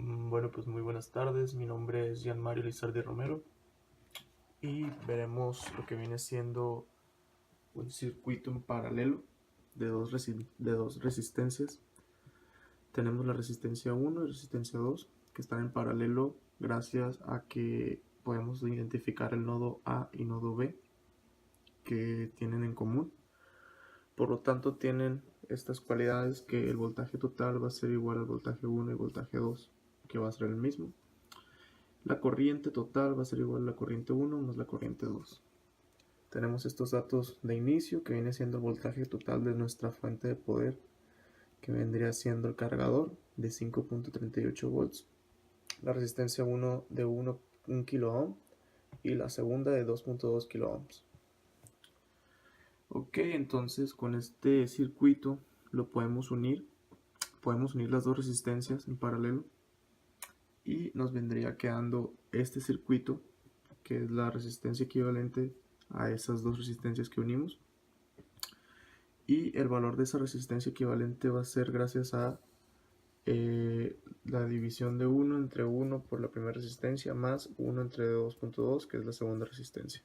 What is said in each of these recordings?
Bueno, pues muy buenas tardes. Mi nombre es Gian Mario Lizardi Romero y veremos lo que viene siendo un circuito en paralelo de dos resistencias. Tenemos la resistencia 1 y resistencia 2 que están en paralelo gracias a que podemos identificar el nodo A y nodo B que tienen en común. Por lo tanto, tienen estas cualidades que el voltaje total va a ser igual al voltaje 1 y voltaje 2, que va a ser el mismo. La corriente total va a ser igual a la corriente 1 más la corriente 2. Tenemos estos datos de inicio, que viene siendo el voltaje total de nuestra fuente de poder, que vendría siendo el cargador de 5.38 volts, la resistencia 1 de 1 kilo ohm y la segunda de 2.2 kilo ohms. Ok, entonces con este circuito lo podemos unir las dos resistencias en paralelo y nos vendría quedando este circuito, que es la resistencia equivalente a esas dos resistencias que unimos, y el valor de esa resistencia equivalente va a ser gracias a la división de 1 entre 1 por la primera resistencia más 1 entre 2.2, que es la segunda resistencia,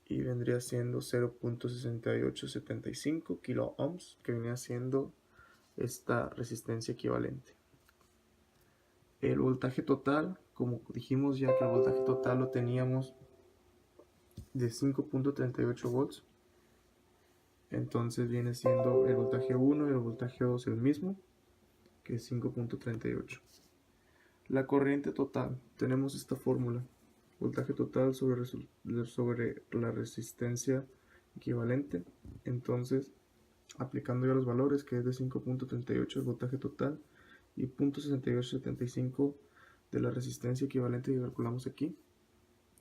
y vendría siendo 0.6875 kilo ohms, que venía siendo esta resistencia equivalente. El voltaje total, como dijimos ya que el voltaje total lo teníamos de 5.38 volts, entonces viene siendo el voltaje 1 y el voltaje 2 el mismo, que es 5.38. La corriente total, tenemos esta fórmula: voltaje total sobre la resistencia equivalente. Entonces, aplicando ya los valores, que es de 5.38 el voltaje total y 0.6875 de la resistencia equivalente que calculamos aquí,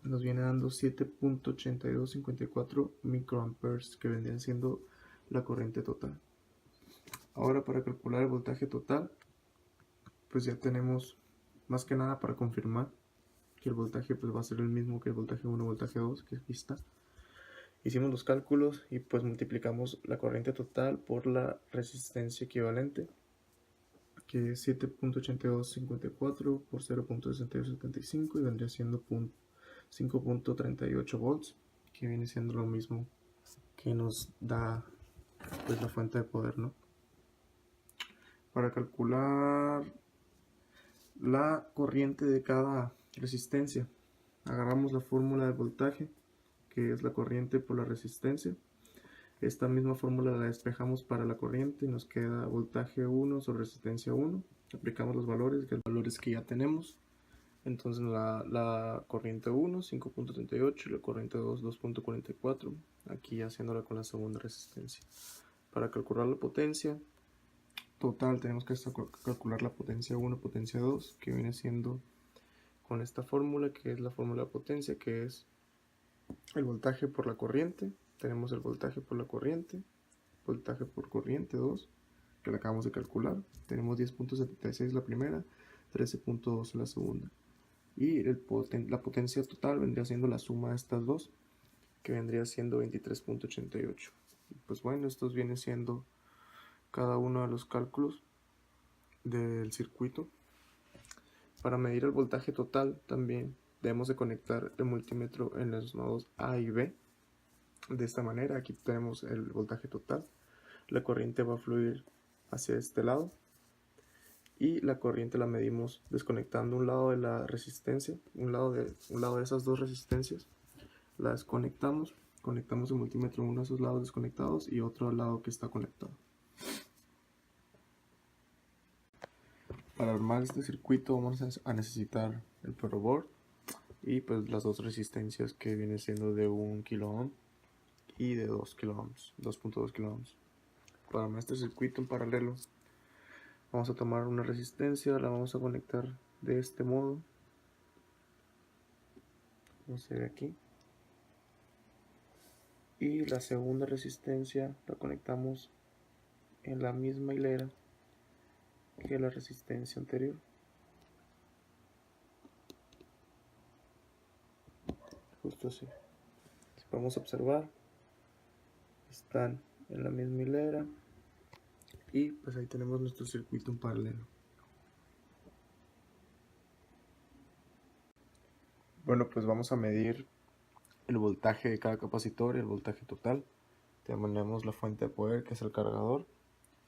nos viene dando 7.8254 microamperes, que vendrían siendo la corriente total. Ahora, para calcular el voltaje total, pues ya tenemos más que nada para confirmar que el voltaje pues va a ser el mismo que el voltaje 1 y voltaje 2, que aquí está. Hicimos los cálculos y pues multiplicamos la corriente total por la resistencia equivalente, que es 7.8254 por 0.6875, y vendría siendo 5.38 volts, que viene siendo lo mismo que nos da pues la fuente de poder, ¿no? Para calcular la corriente de cada resistencia, agarramos la fórmula del voltaje, que es la corriente por la resistencia. Esta misma fórmula la despejamos para la corriente y nos queda voltaje 1 sobre resistencia 1. Aplicamos los valores que ya tenemos. Entonces la corriente 1, 5.38, y la corriente 2, 2.44. Aquí haciéndola con la segunda resistencia. Para calcular la potencia total tenemos que calcular la potencia 1, potencia 2, que viene siendo con esta fórmula, que es la fórmula de potencia, que es el voltaje por la corriente. Tenemos el voltaje por la corriente, voltaje por corriente 2, que la acabamos de calcular. Tenemos 10.76 la primera, 13.2 la segunda. Y la potencia total vendría siendo la suma de estas dos, que vendría siendo 23.88. Pues bueno, estos vienen siendo cada uno de los cálculos del circuito. Para medir el voltaje total también debemos de conectar el multímetro en los nodos A y B. De esta manera, aquí tenemos el voltaje total. La corriente va a fluir hacia este lado y la corriente la medimos desconectando un lado de la resistencia, un lado de esas dos resistencias. La desconectamos, conectamos el multímetro en uno de esos lados desconectados y otro lado que está conectado. Para armar este circuito vamos a necesitar el proboard y pues las dos resistencias, que viene siendo de 1 kilo ohm y de 2 kilo ohms, 2.2 kilo ohms. Para armar este circuito en paralelo, vamos a tomar una resistencia, la vamos a conectar de este modo, como se ve aquí, y la segunda resistencia la conectamos en la misma hilera que la resistencia anterior. Justo así. Si podemos observar, están en la misma hilera y pues ahí tenemos nuestro circuito en paralelo. Bueno, pues vamos a medir el voltaje de cada capacitor y el voltaje total. Tenemos la fuente de poder, que es el cargador,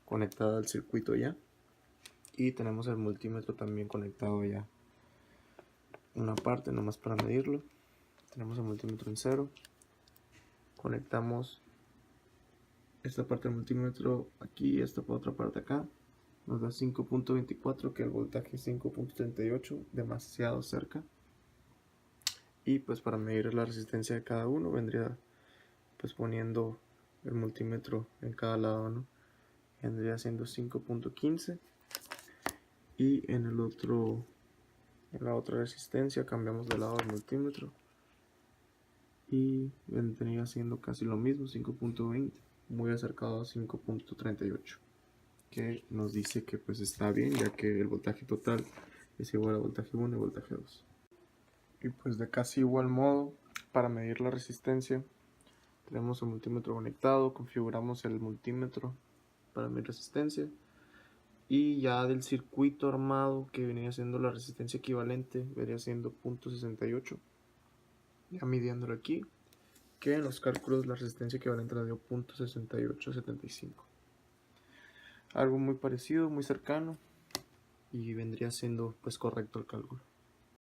conectada al circuito ya. Y tenemos el multímetro también conectado ya. Una parte nomás para medirlo. Tenemos el multímetro en 0. Conectamos esta parte del multímetro aquí y esta por otra parte acá. Nos da 5.24, que el voltaje es 5.38, demasiado cerca. Y pues para medir la resistencia de cada uno vendría pues poniendo el multímetro en cada lado, ¿no? Vendría siendo 5.15. Y en el otro, en la otra resistencia cambiamos de lado el multímetro y vendría siendo casi lo mismo, 5.20, muy acercado a 5.38, que nos dice que pues está bien, ya que el voltaje total es igual a voltaje 1 y voltaje 2. Y pues de casi igual modo, para medir la resistencia, tenemos el multímetro conectado, configuramos el multímetro para medir resistencia. Y ya del circuito armado, que venía siendo la resistencia equivalente, vendría siendo 0.68. Ya midiéndolo aquí, que en los cálculos la resistencia equivalente la dio 0.6875. Algo muy parecido, muy cercano, y vendría siendo pues correcto el cálculo.